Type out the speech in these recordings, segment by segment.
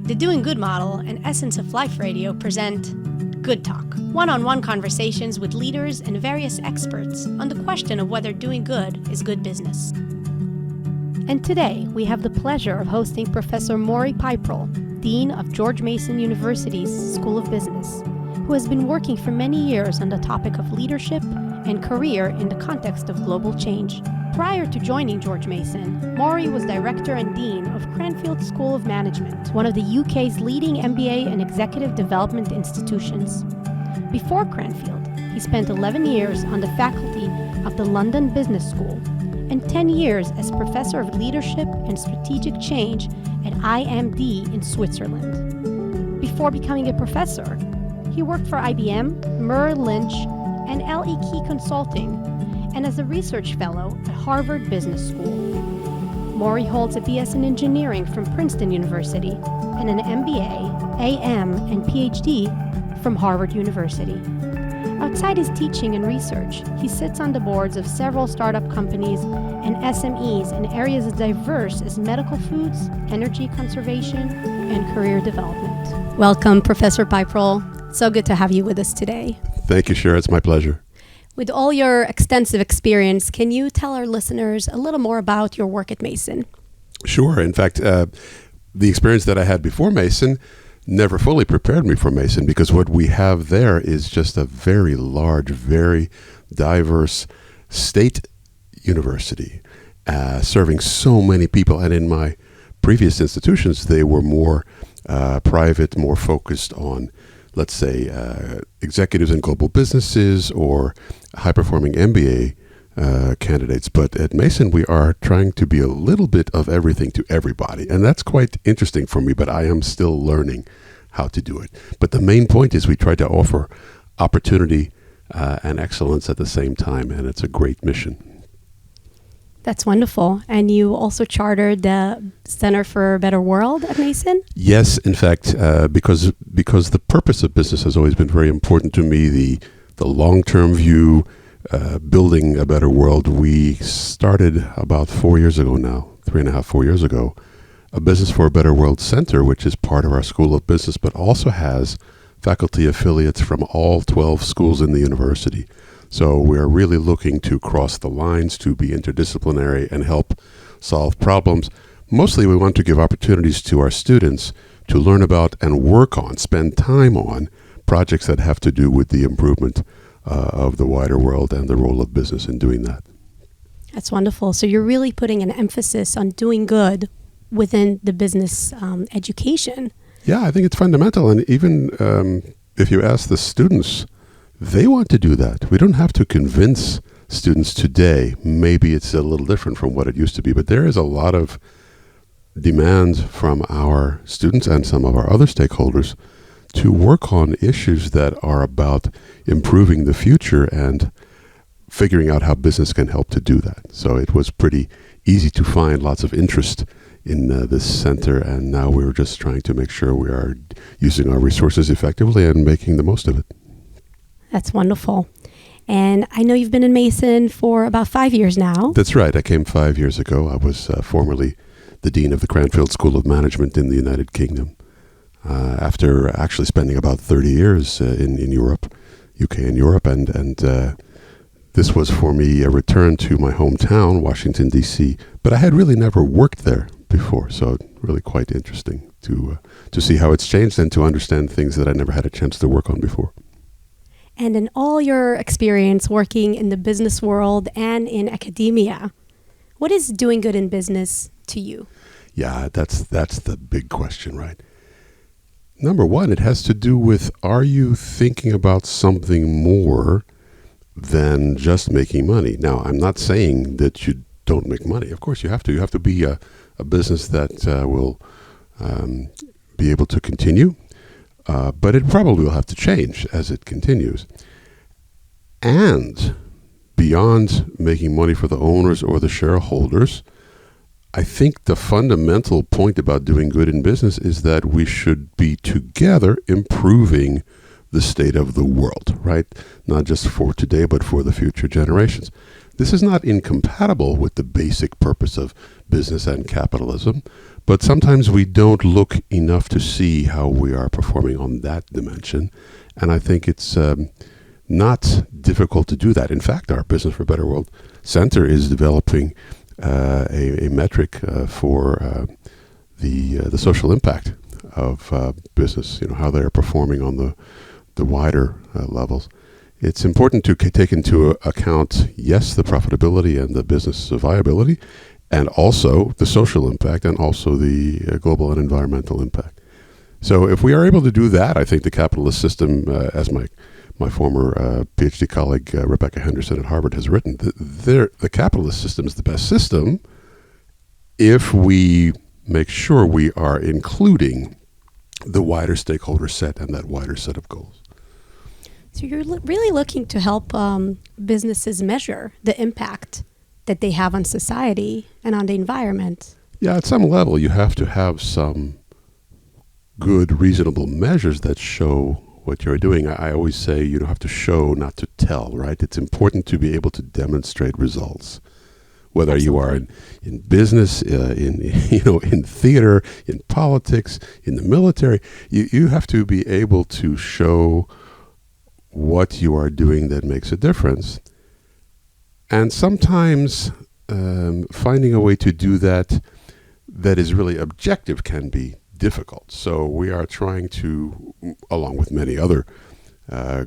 The Doing Good model and Essence of Life Radio present Good Talk, one-on-one conversations with leaders and various experts on the question of whether doing good is good business. And today, we have the pleasure of hosting Professor Maury Peiperl, Dean of George Mason University's School of Business, who has been working for many years on the topic of leadership and career in the context of global change. Prior to joining George Mason, Maury was Director and Dean of Cranfield School of Management, one of the UK's leading MBA and executive development institutions. Before Cranfield, he spent 11 years on the faculty of the London Business School and 10 years as Professor of Leadership and Strategic Change at IMD in Switzerland. Before becoming a professor, he worked for IBM, Merrill Lynch, and LE Key Consulting, and as a research fellow at Harvard Business School. Maury holds a BS in Engineering from Princeton University and an MBA, AM, and PhD from Harvard University. Outside his teaching and research, he sits on the boards of several startup companies and SMEs in areas as diverse as medical foods, energy conservation, and career development. Welcome, Professor Peiperl. So good to have you with us today. Thank you, Cher. It's my pleasure. With all your extensive experience, can you tell our listeners a little more about your work at Mason? Sure. In fact, the experience that I had before Mason never fully prepared me for Mason, because what we have there is just a very large, very diverse state university serving so many people. And in my previous institutions, they were more private, more focused on, let's say, executives in global businesses or high-performing MBA candidates. But at Mason, we are trying to be a little bit of everything to everybody. And that's quite interesting for me, but I am still learning how to do it. But the main point is we try to offer opportunity and excellence at the same time, and it's a great mission. That's wonderful. And you also chartered the Center for a Better World at Mason? Yes, in fact, because the purpose of business has always been very important to me, the long-term view, building a better world. We started about 4 years ago now, 3.5, 4 years ago, a Business for a Better World Center, which is part of our School of Business, but also has faculty affiliates from all 12 schools in the university. So we're really looking to cross the lines, to be interdisciplinary and help solve problems. Mostly we want to give opportunities to our students to learn about and work on, spend time on projects that have to do with the improvement of the wider world and the role of business in doing that. That's wonderful. So you're really putting an emphasis on doing good within the business education. Yeah, I think it's fundamental. And even if you ask the students, they want to do that. We don't have to convince students today. Maybe it's a little different from what it used to be, but there is a lot of demand from our students and some of our other stakeholders to work on issues that are about improving the future and figuring out how business can help to do that. So it was pretty easy to find lots of interest in this center, and now we're just trying to make sure we are using our resources effectively and making the most of it. That's wonderful. And I know you've been in Mason for about 5 years now. That's right. I came 5 years ago. I was formerly the Dean of the Cranfield School of Management in the United Kingdom. After actually spending about 30 years in Europe, UK and Europe, and this was for me a return to my hometown, Washington, D.C., but I had really never worked there before, so really quite interesting to see how it's changed and to understand things that I never had a chance to work on before. And in all your experience working in the business world and in academia, what is doing good in business to you? Yeah, that's the big question, right? Number one, it has to do with, are you thinking about something more than just making money? Now, I'm not saying that you don't make money. Of course you have to. You have to be a business that will be able to continue. But it probably will have to change as it continues. And beyond making money for the owners or the shareholders, I think the fundamental point about doing good in business is that we should be together improving the state of the world, right? Not just for today, but for the future generations. This is not incompatible with the basic purpose of business and capitalism, But sometimes we don't look enough to see how we are performing on that dimension. And I think it's not difficult to do that. In fact, our Business for a Better World Center is developing a metric for the social impact of business, how they are performing on the wider levels. It's important to take into account, yes, the profitability and the business viability, and also the social impact and also the global and environmental impact. So if we are able to do that, I think the capitalist system, as my former PhD colleague Rebecca Henderson at Harvard has written, the capitalist system is the best system if we make sure we are including the wider stakeholder set and that wider set of goals. So you're really looking to help businesses measure the impact that they have on society and on the environment. Yeah, at some level, you have to have some good, reasonable measures that show what you're doing. I always say you have to show, not to tell, right? It's important to be able to demonstrate results. Whether Absolutely. You are in business, in theater, in politics, in the military, you have to be able to show what you are doing that makes a difference. And sometimes finding a way to do that is really objective can be difficult. So we are trying to, along with many other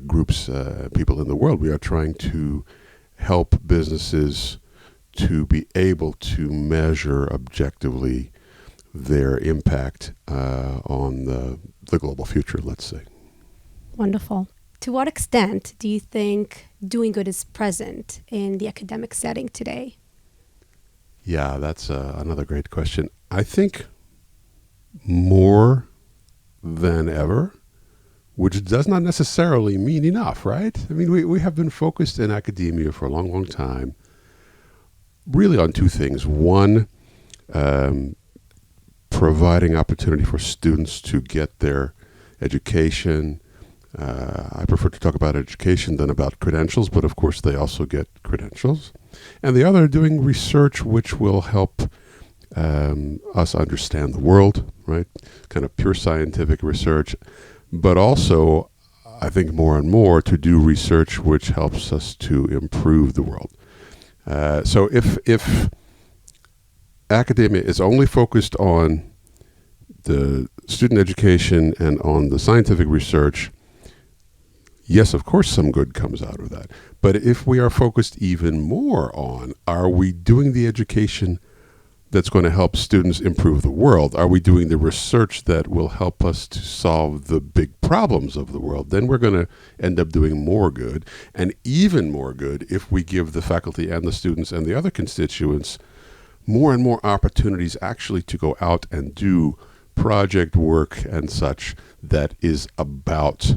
groups, people in the world, we are trying to help businesses to be able to measure objectively their impact on the global future, let's say. Wonderful. To what extent do you think doing good is present in the academic setting today? Yeah, that's another great question. I think more than ever, which does not necessarily mean enough, right? I mean, we have been focused in academia for a long, long time, really on two things. One, providing opportunity for students to get their education. I prefer to talk about education than about credentials, but of course they also get credentials. And the other, doing research which will help us understand the world, right? Kind of pure scientific research, but also, I think more and more, to do research which helps us to improve the world. So if academia is only focused on the student education and on the scientific research, yes, of course, some good comes out of that. But if we are focused even more on, are we doing the education that's going to help students improve the world? Are we doing the research that will help us to solve the big problems of the world? Then we're going to end up doing more good, and even more good if we give the faculty and the students and the other constituents more and more opportunities actually to go out and do project work and such that is about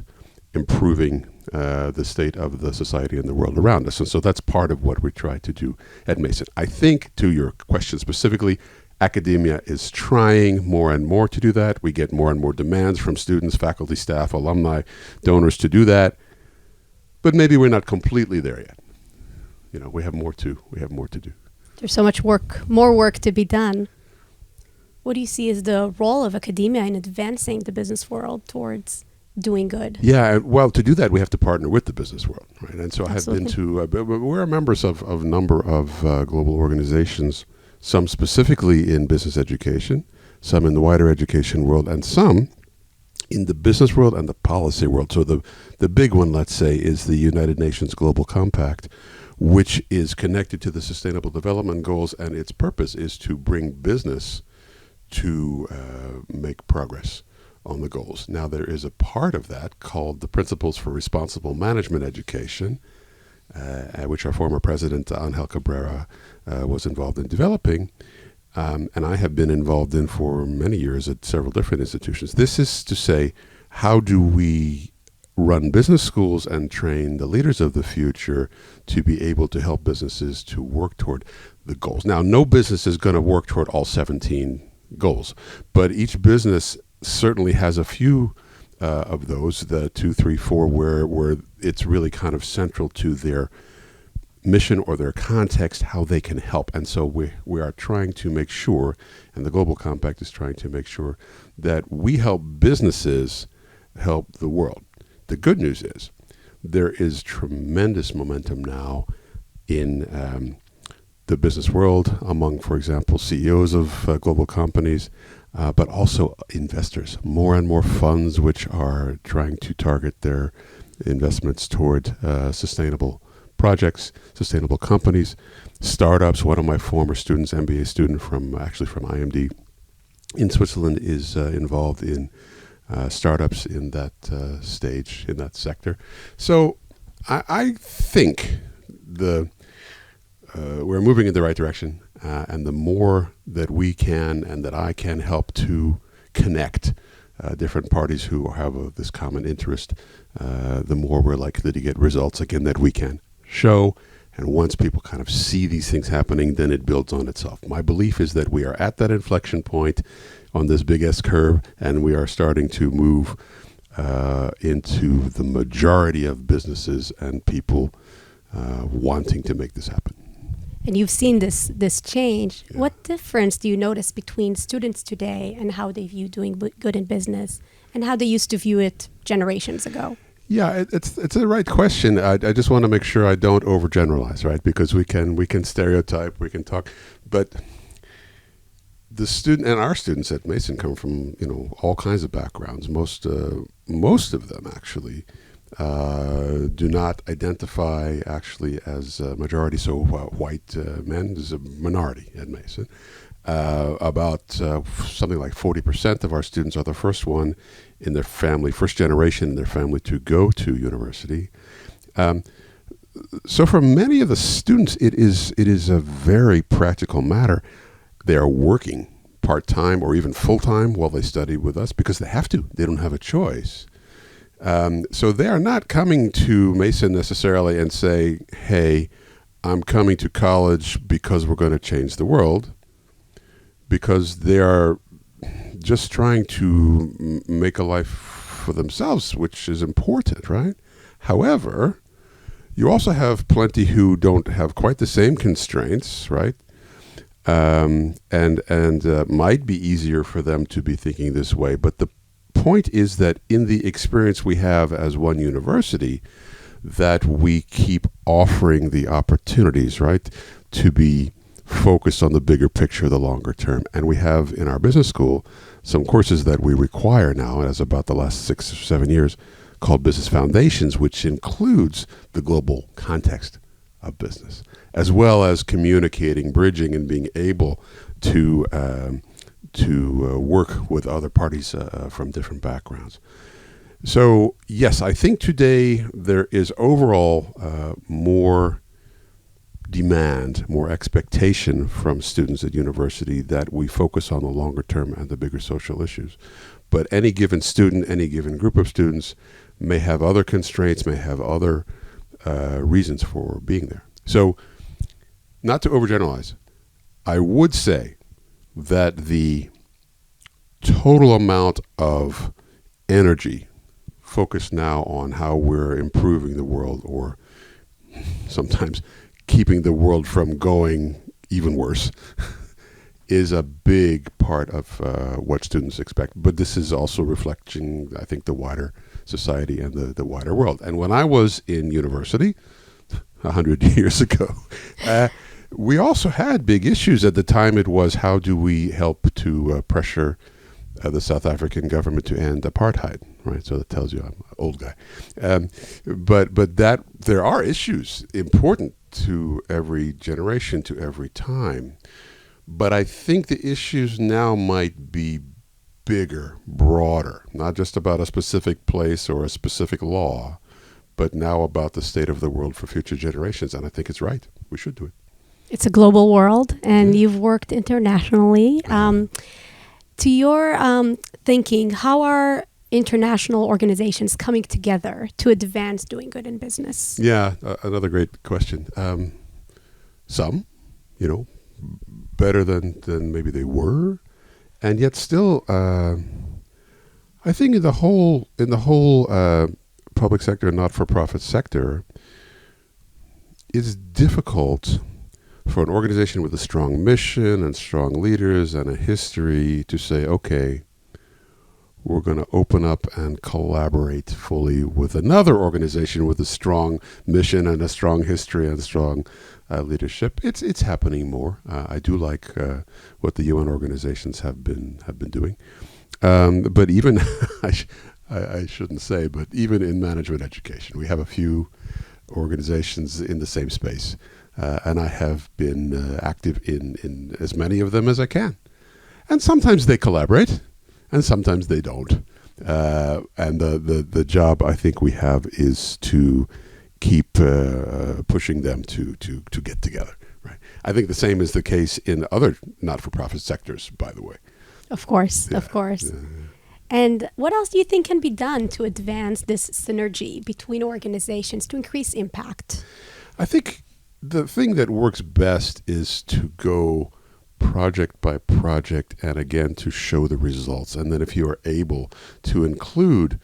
improving the state of the society and the world around us. And so that's part of what we try to do at Mason. I think, to your question specifically, academia is trying more and more to do that. We get more and more demands from students, faculty, staff, alumni, donors to do that. But maybe we're not completely there yet. We have more to do. There's so much more work to be done. What do you see as the role of academia in advancing the business world towards doing good? Yeah, well, to do that, we have to partner with the business world, right? And so Absolutely. I have been to, we're members of a number of global organizations, some specifically in business education, some in the wider education world, and some in the business world and the policy world. So the big one, let's say, is the United Nations Global Compact, which is connected to the Sustainable Development Goals, and its purpose is to bring business to make progress on the goals. Now, there is a part of that called the Principles for Responsible Management Education, which our former president, Angel Cabrera, was involved in developing, and I have been involved in for many years at several different institutions. This is to say, how do we run business schools and train the leaders of the future to be able to help businesses to work toward the goals? Now, no business is going to work toward all 17 goals, but each business certainly has a few of those, the 2, 3, 4, where it's really kind of central to their mission or their context, how they can help. And so we are trying to make sure, and the Global Compact is trying to make sure, that we help businesses help the world. The good news is there is tremendous momentum now in the business world among, for example, CEOs of global companies, but also investors. More and more funds which are trying to target their investments toward sustainable projects, sustainable companies, startups. One of my former students, MBA student from IMD in Switzerland, is involved in startups in that stage, in that sector. So I think we're moving in the right direction, and the more that we can and that I can help to connect different parties who have this common interest, the more we're likely to get results, again, that we can show. And once people kind of see these things happening, then it builds on itself. My belief is that we are at that inflection point on this big S curve, and we are starting to move into the majority of businesses and people wanting to make this happen. And you've seen this change. Yeah. What difference do you notice between students today and how they view doing good in business and how they used to view it generations ago? Yeah, it's a right question. I just want to make sure I don't overgeneralize, right? Because we can stereotype, we can talk, but the student and our students at Mason come from all kinds of backgrounds. Most of them actually do not identify actually as a majority. So white men is a minority at Mason. About something like 40% of our students are the first one in their family, first generation in their family to go to university. So for many of the students, it is a very practical matter. They are working part-time or even full-time while they study with us because they have to. They don't have a choice. So they are not coming to Mason necessarily and say, hey, I'm coming to college because we're going to change the world, because they are just trying to make a life for themselves, which is important, right? However, you also have plenty who don't have quite the same constraints, right? And might be easier for them to be thinking this way. But the point is that in the experience we have as one university, that we keep offering the opportunities, right, to be focused on the bigger picture, the longer term. And we have in our business school some courses that we require now, as about the last 6 or 7 years, called Business Foundations, which includes the global context of business, as well as communicating, bridging, and being able to work with other parties from different backgrounds. So yes, I think today there is overall more demand, more expectation from students at university that we focus on the longer term and the bigger social issues. But any given student, any given group of students may have other constraints, may have other reasons for being there. So not to overgeneralize, I would say that the total amount of energy focused now on how we're improving the world, or sometimes keeping the world from going even worse, is a big part of what students expect. But this is also reflecting, I think, the wider society and the wider world. And when I was in university 100 years ago, we also had big issues. At the time, it was how do we help to pressure the South African government to end apartheid, right? So that tells you I'm an old guy. But that there are issues important to every generation, to every time. But I think the issues now might be bigger, broader, not just about a specific place or a specific law, but now about the state of the world for future generations. And I think it's right. We should do it. It's a global world, and you've worked internationally. To your thinking, how are international organizations coming together to advance doing good in business? Yeah, another great question. Some, better than maybe they were, and yet still, I think in the whole public sector and not-for-profit sector, it's difficult for an organization with a strong mission and strong leaders and a history to say, okay, we're going to open up and collaborate fully with another organization with a strong mission and a strong history and strong leadership. It's happening more. I do like what the UN organizations have been doing. But even I shouldn't say, but even in management education, we have a few organizations in the same space, and I have been active in as many of them as I can. And sometimes they collaborate, and sometimes they don't. And the job I think we have is to keep pushing them to get together. Right. I think the same is the case in other not-for-profit sectors, by the way. Of course, of course. And what else do you think can be done to advance this synergy between organizations to increase impact? I think the thing that works best is to go project by project and again to show the results. And then if you are able to include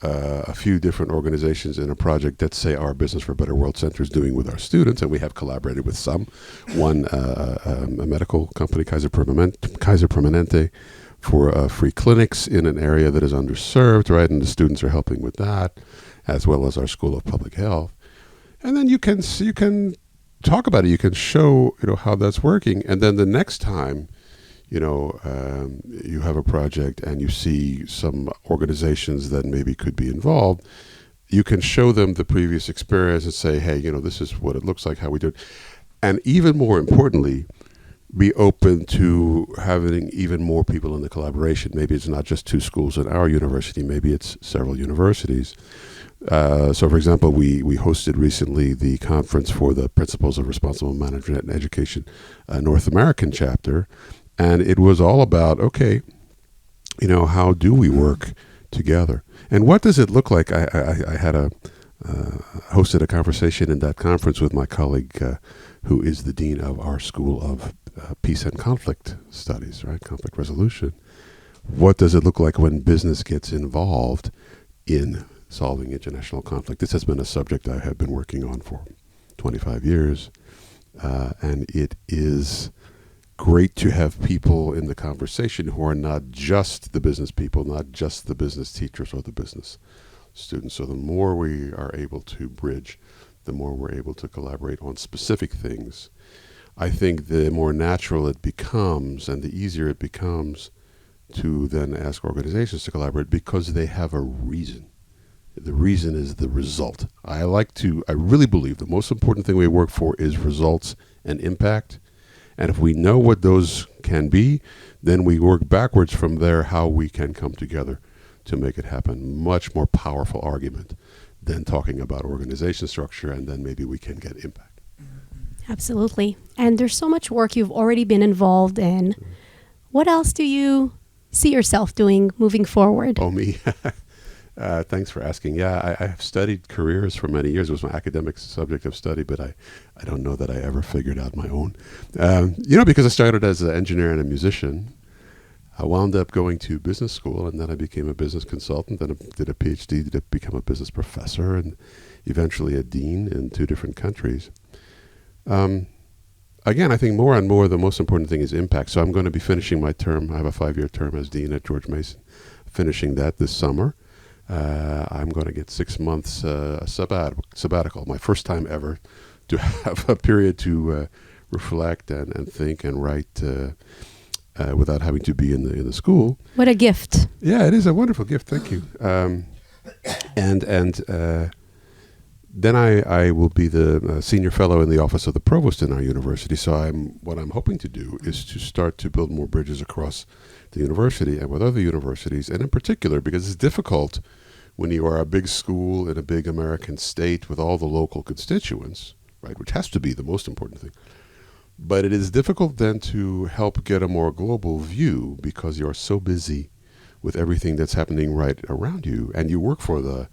a few different organizations in a project that, say, our Business for a Better World Center is doing with our students, and we have collaborated with some, one a medical company, Kaiser Permanente, for free clinics in an area that is underserved, right? And the students are helping with that, as well as our School of Public Health. And then you can talk about it. You can show, how that's working. And then the next time, you have a project and you see some organizations that maybe could be involved, you can show them the previous experience and say, hey, this is what it looks like, how we do it. And even more importantly, be open to having even more people in the collaboration. Maybe it's not just 2 schools at our university, maybe it's several universities. So, for example, we hosted recently the conference for the Principles of Responsible Management and Education North American chapter, and it was all about, okay, how do we work together? And what does it look like? I had hosted a conversation in that conference with my colleague who is the dean of our School of Peace and Conflict Studies, right? Conflict resolution. What does it look like when business gets involved in solving international conflict? This has been a subject I have been working on for 25 years, and it is great to have people in the conversation who are not just the business people, not just the business teachers or the business students. So the more we are able to bridge, the more we're able to collaborate on specific things. I think the more natural it becomes and the easier it becomes to then ask organizations to collaborate because they have a reason. The reason is the result. I really believe the most important thing we work for is results and impact. And if we know what those can be, then we work backwards from there how we can come together to make it happen. Much more powerful argument than talking about organization structure, and then maybe we can get impact. Absolutely. And there's so much work you've already been involved in. What else do you see yourself doing moving forward? Oh, me? Thanks for asking. Yeah, I have studied careers for many years. It was my academic subject of study, but I don't know that I ever figured out my own. Because I started as an engineer and a musician, I wound up going to business school, and then I became a business consultant, then I did a PhD to become a business professor, and eventually a dean in 2 different countries. Again, I think more and more the most important thing is impact. So I'm going to be finishing my term. I have a 5-year term as dean at George Mason, finishing that this summer. I'm going to get 6 months sabbatical, my first time ever to have a period to reflect and think and write without having to be in the school. What a gift. Yeah, it is a wonderful gift. Thank you. Then I will be the senior fellow in the office of the provost in our university. So what I'm hoping to do is to start to build more bridges across the university and with other universities, and in particular, because it's difficult when you are a big school in a big American state with all the local constituents, right, which has to be the most important thing. But it is difficult then to help get a more global view because you're so busy with everything that's happening right around you, and you work for the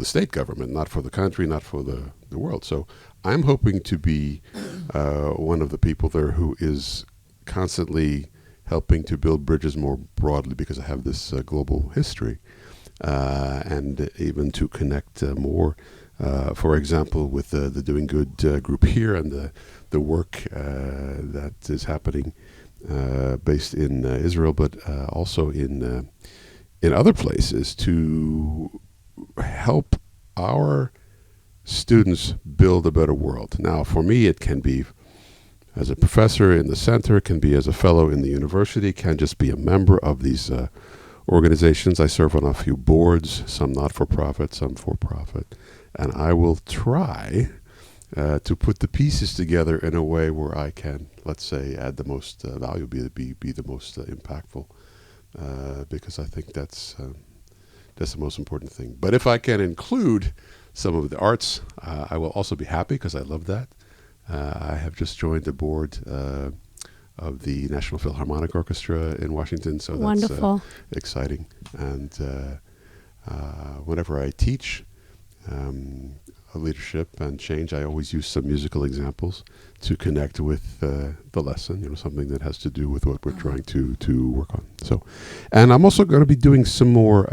state government, not for the country, not for the world. So I'm hoping to be one of the people there who is constantly helping to build bridges more broadly because I have this global history, and even to connect more For example, with the Doing Good group here and the work that is happening based in Israel, but also in other places to help our students build a better world. Now, for me, it can be as a professor in the center, can be as a fellow in the university, can just be a member of these organizations. I serve on a few boards, some not-for-profit, some for-profit, and I will try to put the pieces together in a way where I can, let's say, add the most value, be the most impactful, because I think that's the most important thing. But if I can include some of the arts, I will also be happy because I love that. I have just joined the board of the National Philharmonic Orchestra in Washington, so that's Wonderful. Exciting. And whenever I teach leadership and change, I always use some musical examples to connect with the lesson, something that has to do with what we're trying to work on. So, and I'm also going to be doing some more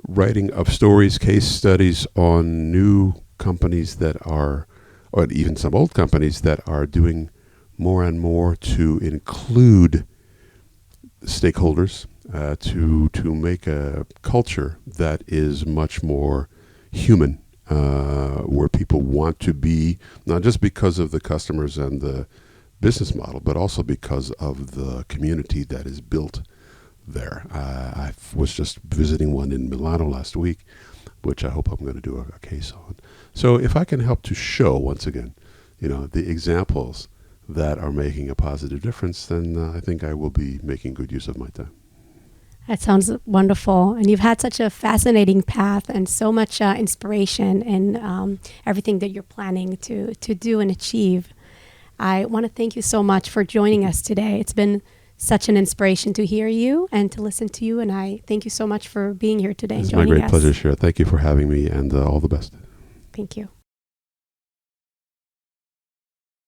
writing of stories, case studies on new companies that are, or even some old companies that are doing more and more to include stakeholders, to make a culture that is much more human, where people want to be, not just because of the customers and the business model, but also because of the community that is built there. I was just visiting one in Milano last week, which I hope I'm going to do a case on. So if I can help to show, once again, the examples that are making a positive difference, then I think I will be making good use of my time. That sounds wonderful. And you've had such a fascinating path and so much inspiration in everything that you're planning to do and achieve. I want to thank you so much for joining us today. It's been such an inspiration to hear you and to listen to you. And I thank you so much for being here today and joining us. It's my great pleasure, Shira. Thank you for having me, and all the best. Thank you.